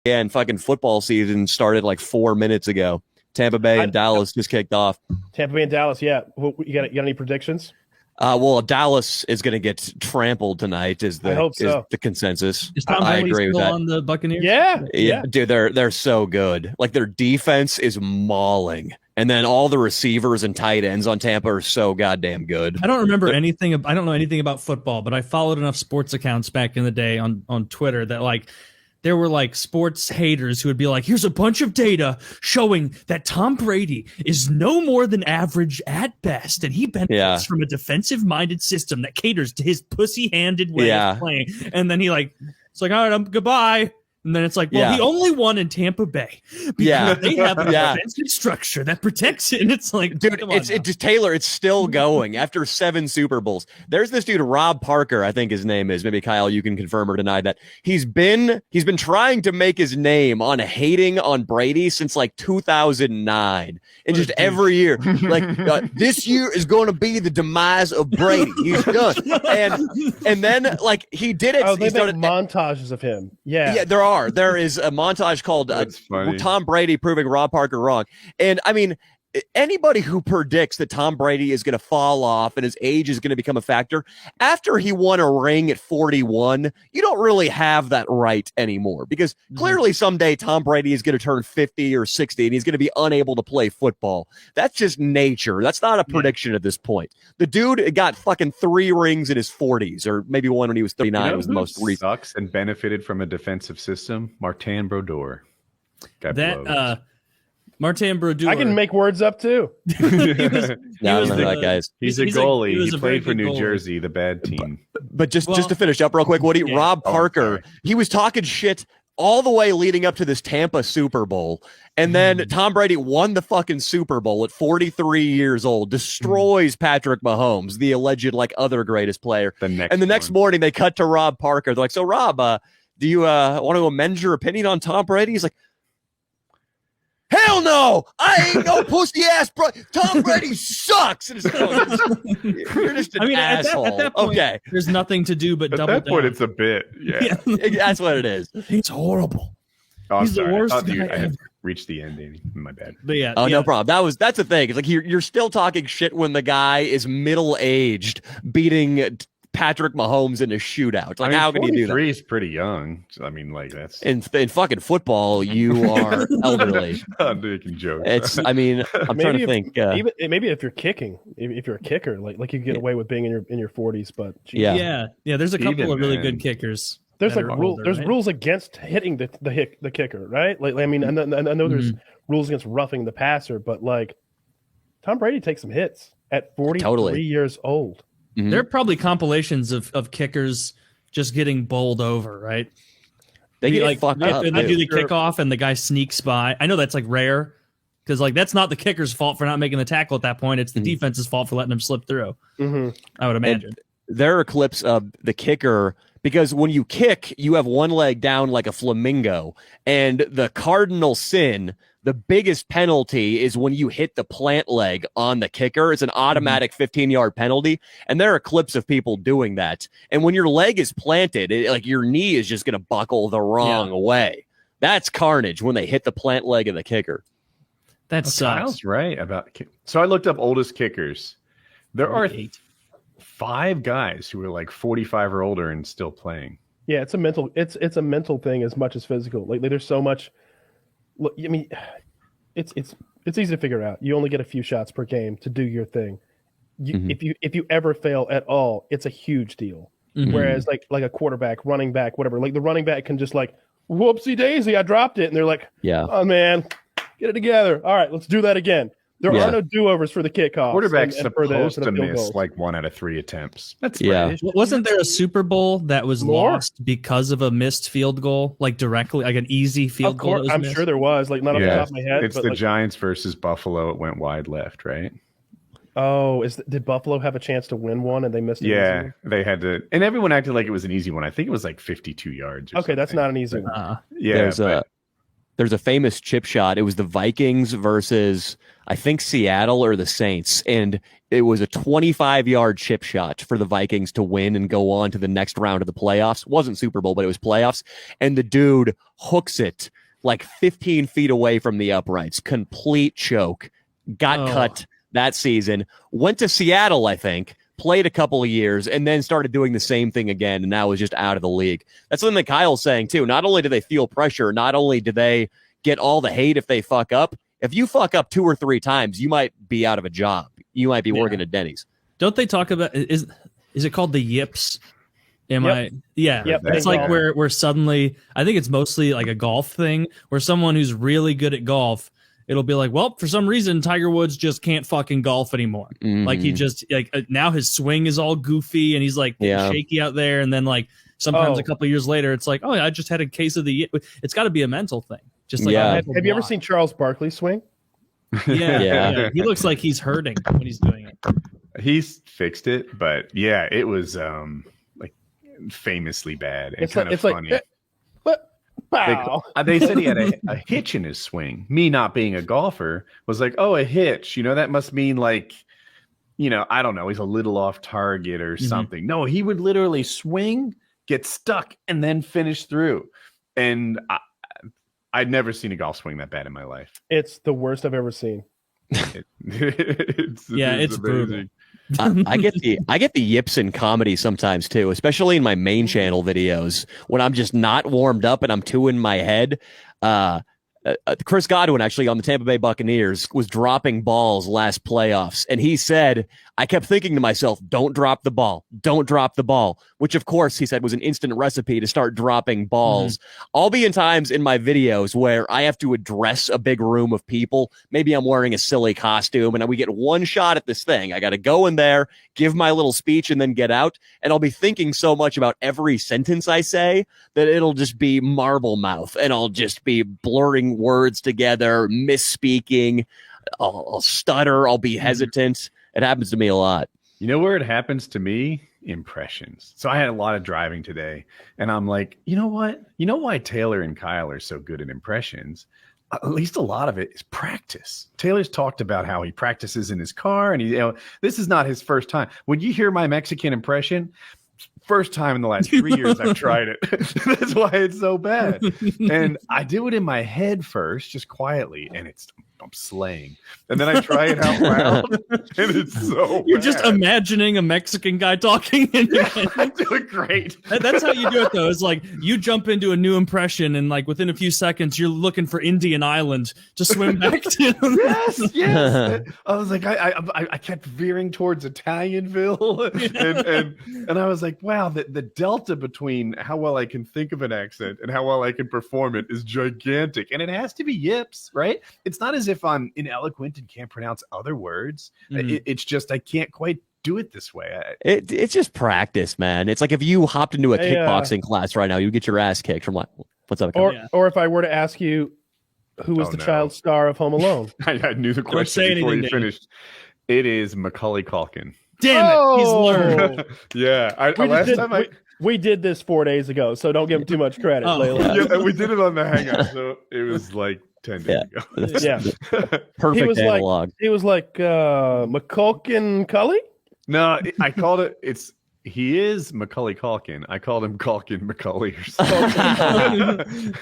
and fucking football season started like 4 minutes ago. Tampa Bay and Dallas just kicked off. Tampa Bay and Dallas, yeah. You got any predictions? Well, Dallas is going to get trampled tonight. Is the consensus? Is Tom Brady still on the Buccaneers? Yeah, dude, they're so good. Like their defense is mauling, and then all the receivers and tight ends on Tampa are so goddamn good. I don't remember anything. I don't know anything about football, but I followed enough sports accounts back in the day on Twitter that like there were like sports haters who would be like, here's a bunch of data showing that Tom Brady is no more than average at best, and he benefits from a defensive-minded system that caters to his pussy-handed way of playing. And then it's like, all right, goodbye. And then it's like, well, he only won in Tampa Bay because they have a defensive structure that protects it. And it's like, dude, Taylor, it's still going after 7 Super Bowls. There's this dude, Rob Parker, I think his name is. Maybe Kyle, you can confirm or deny that. He's been trying to make his name on hating on Brady since like 2009. And just every year, like this year is going to be the demise of Brady. He's done. And then like he did it. Oh, they make montages of him. Yeah, there are. There is a montage called Tom Brady proving Rob Parker wrong. And I mean, anybody who predicts that Tom Brady is going to fall off and his age is going to become a factor after he won a ring at 41, you don't really have that right anymore, because clearly someday Tom Brady is going to turn 50 or 60 and he's going to be unable to play football. That's just nature. That's not a prediction at this point. The dude got fucking 3 rings in his 40s, or maybe one when he was 39. It was the most recent. Sucks and benefited from a defensive system. Martin Brodeur. Martin Brodeur. I can make words up too. He's a goalie. He played for New Jersey, the bad team. But just to finish up real quick, Rob Parker, he was talking shit all the way leading up to this Tampa Super Bowl. And then Tom Brady won the fucking Super Bowl at 43 years old, destroys Patrick Mahomes, the alleged like other greatest player. The next morning they cut to Rob Parker. They're like, so Rob, do you want to amend your opinion on Tom Brady? He's like, hell no! I ain't no pussy ass bro. Tom Brady sucks. And you're just an asshole. At that point, there's nothing to do but double down. At that point, it's a bit. Yeah. That's what it is. It's horrible. Oh, He's the worst guy I ever. had reached the end, Danny. My bad. But no problem. That's the thing. It's like you're still talking shit when the guy is middle aged, beating Patrick Mahomes in a shootout. Like, how can you do that? 43 is pretty young. I mean, like, that's in fucking football, you are elderly. I'm making jokes. I'm trying to think. Maybe if you're kicking, if you're a kicker, like you get away with being in your 40s, but yeah. There's a couple of really good kickers. There's like rules against hitting the kicker, right? Like, I mean, I know there's rules against roughing the passer, but like Tom Brady takes some hits at 43 years old. Mm-hmm. There are probably compilations of kickers just getting bowled over, right? They get like fucked up. They do the kickoff and the guy sneaks by. I know that's like rare because like that's not the kicker's fault for not making the tackle at that point. It's the defense's fault for letting him slip through. I would imagine. And there are clips of the kicker, because when you kick, you have one leg down like a flamingo, and the cardinal sin, the biggest penalty, is when you hit the plant leg on the kicker. It's an automatic 15-yard penalty, and there are clips of people doing that. And when your leg is planted, like your knee is just going to buckle the wrong way. That's carnage when they hit the plant leg of the kicker. That sucks. Right about. So I looked up oldest kickers. There are 5 guys who are like 45 or older and still playing. Yeah, it's a mental thing as much as physical. Like there's so much. Look, I mean, it's easy to figure out. You only get a few shots per game to do your thing. If you ever fail at all, it's a huge deal. Whereas like a quarterback, running back, whatever, like the running back can just like, whoopsie daisy, I dropped it, and they're like, oh man, get it together. All right, let's do that again. There are no do-overs for the kickoff. Quarterback's supposed to miss like 1 out of 3 attempts. That's British. Wasn't there a Super Bowl that was lost because of a missed field goal, like directly, like an easy field goal? Of course, I'm sure there was. Like not off the top of my head. It's the Giants versus Buffalo. It went wide left, right? Oh, did Buffalo have a chance to win one and they missed it? Yeah, they had to, and everyone acted like it was an easy one. I think it was like 52 yards. Okay, that's not an easy one. there's a famous chip shot. It was the Vikings versus, I think, Seattle or the Saints. And it was a 25-yard chip shot for the Vikings to win and go on to the next round of the playoffs. It wasn't Super Bowl, but it was playoffs. And the dude hooks it like 15 feet away from the uprights. Complete choke. Got cut that season. Went to Seattle, I think. Played a couple of years and then started doing the same thing again, and now is just out of the league. That's something that Kyle's saying too. Not only do they feel pressure, not only do they get all the hate if they fuck up. If you fuck up 2 or 3 times, you might be out of a job. You might be working at Denny's. Don't they talk about is it called the yips? Yep. It's like where suddenly, I think it's mostly like a golf thing where someone who's really good at golf, it'll be like, well, for some reason, Tiger Woods just can't fucking golf anymore. Like he just now his swing is all goofy and he's like shaky out there. And then like sometimes a couple of years later, it's like, oh, I just had a case of the. It's got to be a mental thing. Just like have you ever seen Charles Barkley swing? Yeah. He looks like he's hurting when he's doing it. He's fixed it, but yeah, it was like famously bad and kind of funny. They said he had a hitch in his swing. Me not being a golfer was like, oh, a hitch. That must mean like, I don't know. He's a little off target or something. No, he would literally swing, get stuck, and then finish through. And I'd never seen a golf swing that bad in my life. It's the worst I've ever seen. It's brutal. I get the yips in comedy sometimes too, especially in my main channel videos when I'm just not warmed up and I'm too in my head. Chris Godwin, actually on the Tampa Bay Buccaneers, was dropping balls last playoffs, and he said, I kept thinking to myself, don't drop the ball, which of course he said was an instant recipe to start dropping balls. I'll be in times in my videos where I have to address a big room of people. Maybe I'm wearing a silly costume and we get one shot at this thing. I got to go in there, give my little speech, and then get out. And I'll be thinking so much about every sentence I say that it'll just be marble mouth and I'll just be blurring words together, misspeaking. I'll stutter. I'll be hesitant. It happens to me a lot. You know where it happens to me? Impressions. So I had a lot of driving today, and I'm like, you know what? You know why Taylor and Kyle are so good at impressions? At least a lot of it is practice. Taylor's talked about how he practices in his car, and this is not his first time. When you hear my Mexican impression, first time in the last 3 years I've tried it. That's why it's so bad. And I do it in my head first, just quietly, and I'm slaying. And then I try it out loud, and it's so You're bad. just imagining a Mexican guy talking in your head. I do it great. That's how you do it, though. It's like you jump into a new impression, and like within a few seconds, you're looking for Indian Island to swim back to. Yes. I was like, I kept veering towards Italianville, and I was like, wow, the delta between how well I can think of an accent and how well I can perform it is gigantic. And it has to be yips, right? It's not as if I'm ineloquent and can't pronounce other words. It's just I can't quite do it this way. It's just practice, man. It's like if you hopped into a kickboxing class right now, you get your ass kicked from what? What's up? Or if I were to ask you, who was the child star of Home Alone? I knew the question before you finished. It is Macaulay Culkin. Damn it, he's learned. Yeah, we did this 4 days ago, so don't give him too much credit. Yeah, we did it on the Hangout, so it was like 10 days ago. Yeah, perfect analog. He was like McCulkin Cully. No, I called it. He is Macaulay Culkin. I called him Culkin Macaulay or something.